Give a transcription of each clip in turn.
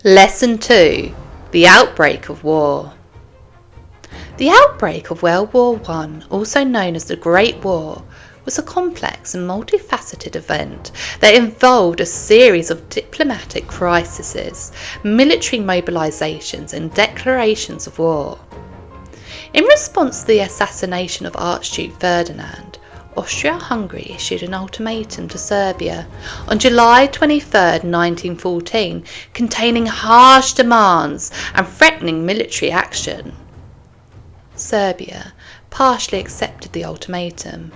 Lesson 2. The outbreak of war. The outbreak of World War I, also known as the Great War, was a complex and multifaceted event that involved a series of diplomatic crises, military mobilizations and declarations of war. In response to the assassination of Archduke Ferdinand, Austria-Hungary issued an ultimatum to Serbia on July 23, 1914, containing harsh demands and threatening military action. Serbia partially accepted the ultimatum,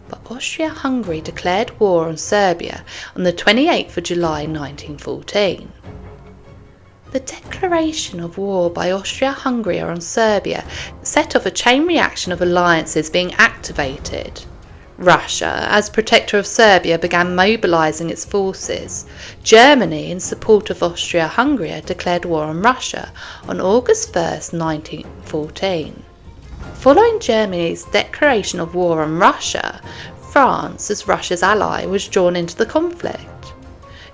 but Austria-Hungary declared war on Serbia on the 28th of July 1914. The declaration of war by Austria-Hungary on Serbia set off a chain reaction of alliances being activated. Russia, as protector of Serbia, began mobilising its forces. Germany, in support of Austria-Hungary, declared war on Russia on August 1, 1914. Following Germany's declaration of war on Russia, France, as Russia's ally, was drawn into the conflict.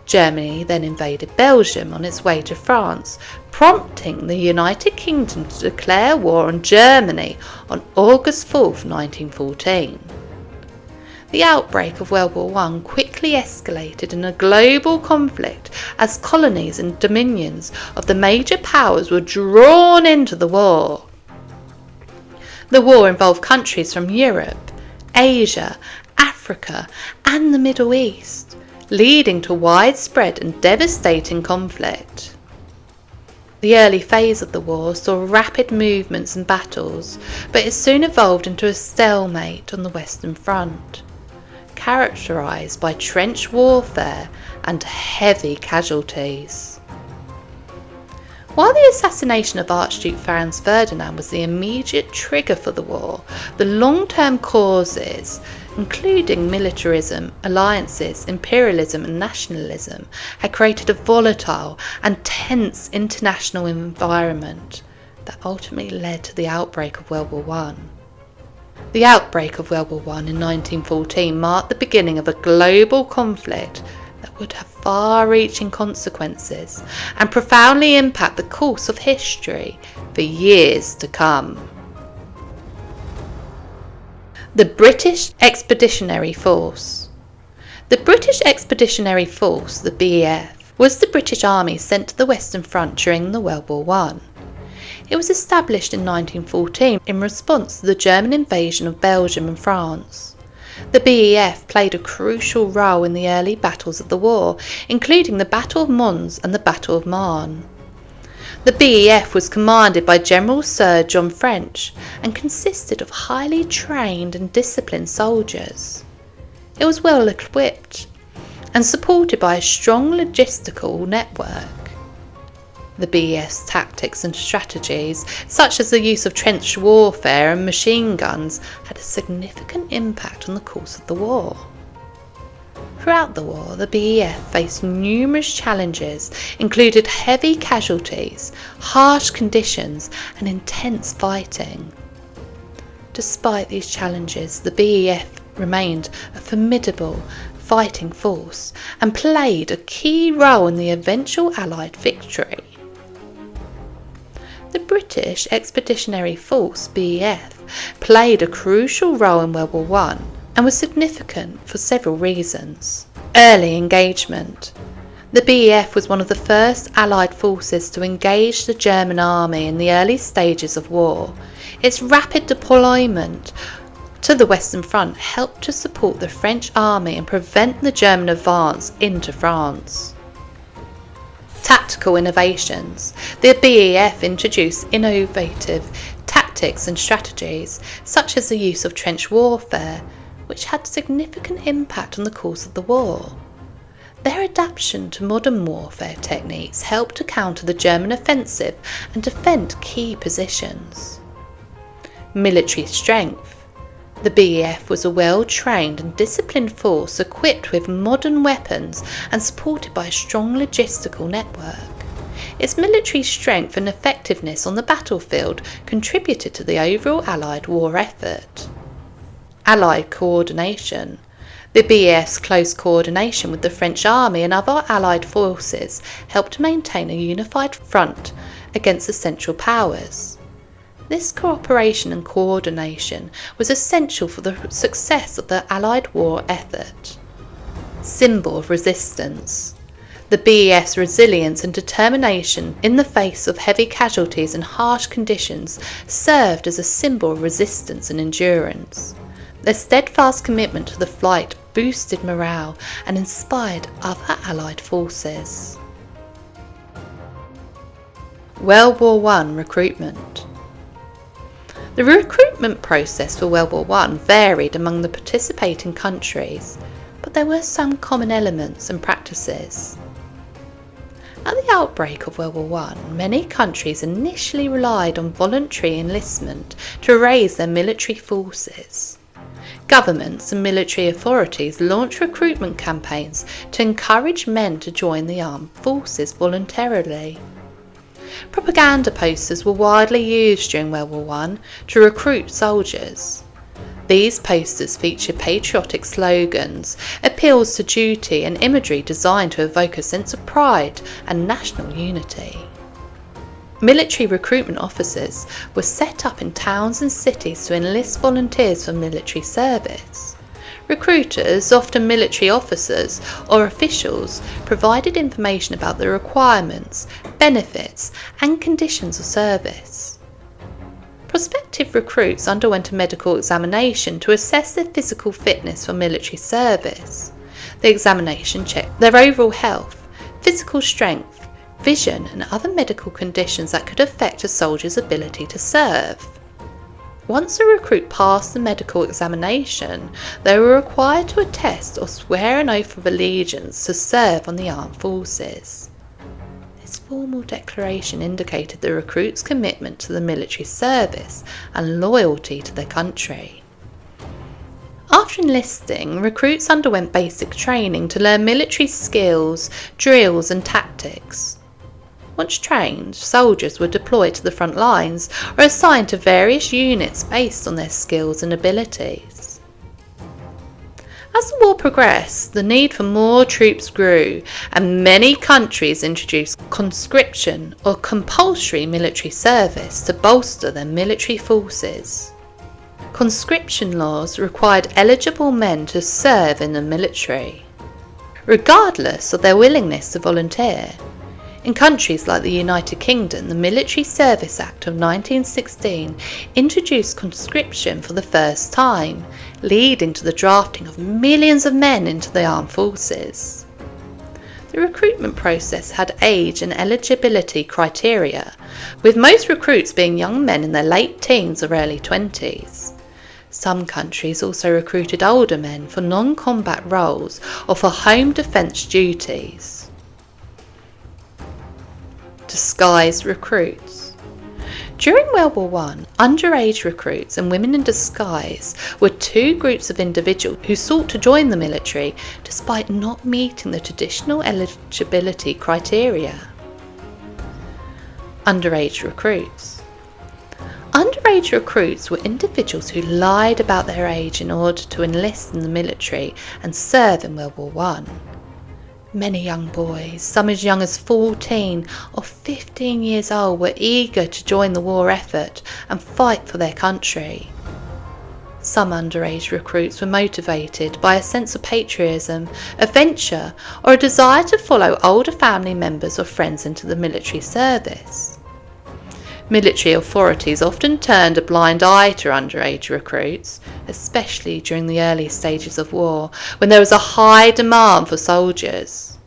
Germany then invaded Belgium on its way to France, prompting the United Kingdom to declare war on Germany on August 4, 1914. The outbreak of World War I quickly escalated in a global conflict as colonies and dominions of the major powers were drawn into the war. The war involved countries from Europe, Asia, Africa, and the Middle East, leading to widespread and devastating conflict. The early phase of the war saw rapid movements and battles, but it soon evolved into a stalemate on the Western Front, characterised by trench warfare and heavy casualties. While the assassination of Archduke Franz Ferdinand was the immediate trigger for the war, the long-term causes, including militarism, alliances, imperialism and nationalism, had created a volatile and tense international environment that ultimately led to the outbreak of World War I. The outbreak of World War I in 1914 marked the beginning of a global conflict that would have far-reaching consequences and profoundly impact the course of history for years to come. The British Expeditionary Force. The British Expeditionary Force, the BEF, was the British Army sent to the Western Front during the World War I. It was established in 1914 in response to the German invasion of Belgium and France. The BEF played a crucial role in the early battles of the war, including the Battle of Mons and the Battle of Marne. The BEF was commanded by General Sir John French and consisted of highly trained and disciplined soldiers. It was well equipped and supported by a strong logistical network. The BEF's tactics and strategies, such as the use of trench warfare and machine guns, had a significant impact on the course of the war. Throughout the war, the BEF faced numerous challenges, including heavy casualties, harsh conditions, and intense fighting. Despite these challenges, the BEF remained a formidable fighting force and played a key role in the eventual Allied victory. The British Expeditionary Force, BEF, played a crucial role in World War I and was significant for several reasons. Early engagement. The BEF was one of the first Allied forces to engage the German army in the early stages of war. Its rapid deployment to the Western Front helped to support the French army and prevent the German advance into France. Tactical innovations. The BEF introduced innovative tactics and strategies, such as the use of trench warfare, which had significant impact on the course of the war. Their adaptation to modern warfare techniques helped to counter the German offensive and defend key positions. Military strength. The BEF was a well-trained and disciplined force equipped with modern weapons and supported by a strong logistical network. Its military strength and effectiveness on the battlefield contributed to the overall Allied war effort. Allied coordination. The BEF's close coordination with the French army and other Allied forces helped maintain a unified front against the Central Powers. This cooperation and coordination was essential for the success of the Allied war effort. Symbol of resistance. The BEF's resilience and determination in the face of heavy casualties and harsh conditions served as a symbol of resistance and endurance. Their steadfast commitment to the fight boosted morale and inspired other Allied forces. World War I recruitment. The recruitment process for World War I varied among the participating countries, but there were some common elements and practices. At the outbreak of World War I, many countries initially relied on voluntary enlistment to raise their military forces. Governments and military authorities launched recruitment campaigns to encourage men to join the armed forces voluntarily. Propaganda posters were widely used during World War I to recruit soldiers. These posters featured patriotic slogans, appeals to duty and imagery designed to evoke a sense of pride and national unity. Military recruitment offices were set up in towns and cities to enlist volunteers for military service. Recruiters, often military officers or officials, provided information about the requirements, benefits, and conditions of service. Prospective recruits underwent a medical examination to assess their physical fitness for military service. The examination checked their overall health, physical strength, vision, and other medical conditions that could affect a soldier's ability to serve. Once a recruit passed the medical examination, they were required to attest or swear an oath of allegiance to serve on the armed forces. This formal declaration indicated the recruit's commitment to the military service and loyalty to their country. After enlisting, recruits underwent basic training to learn military skills, drills, and tactics. Once trained, soldiers were deployed to the front lines or assigned to various units based on their skills and abilities. As the war progressed, the need for more troops grew, and many countries introduced conscription or compulsory military service to bolster their military forces. Conscription laws required eligible men to serve in the military, regardless of their willingness to volunteer. In countries like the United Kingdom, the Military Service Act of 1916 introduced conscription for the first time, leading to the drafting of millions of men into the armed forces. The recruitment process had age and eligibility criteria, with most recruits being young men in their late teens or early 20s. Some countries also recruited older men for non-combat roles or for home defence duties. Disguised recruits. During World War I, underage recruits and women in disguise were two groups of individuals who sought to join the military despite not meeting the traditional eligibility criteria. Underage recruits. Underage recruits were individuals who lied about their age in order to enlist in the military and serve in World War I. Many young boys, some as young as 14 or 15 years old, were eager to join the war effort and fight for their country. Some underage recruits were motivated by a sense of patriotism, adventure, or a desire to follow older family members or friends into the military service. Military authorities often turned a blind eye to underage recruits, especially during the early stages of war, when there was a high demand for soldiers.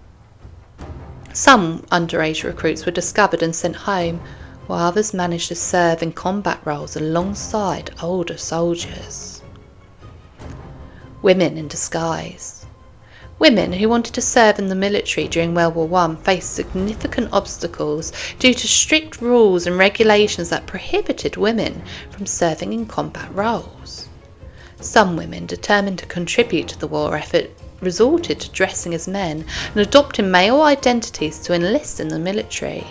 Some underage recruits were discovered and sent home, while others managed to serve in combat roles alongside older soldiers. Women in disguise. Women who wanted to serve in the military during World War I faced significant obstacles due to strict rules and regulations that prohibited women from serving in combat roles. Some women, determined to contribute to the war effort, resorted to dressing as men and adopting male identities to enlist in the military.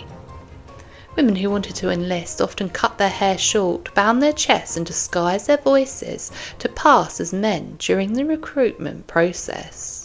Women who wanted to enlist often cut their hair short, bound their chests and disguised their voices to pass as men during the recruitment process.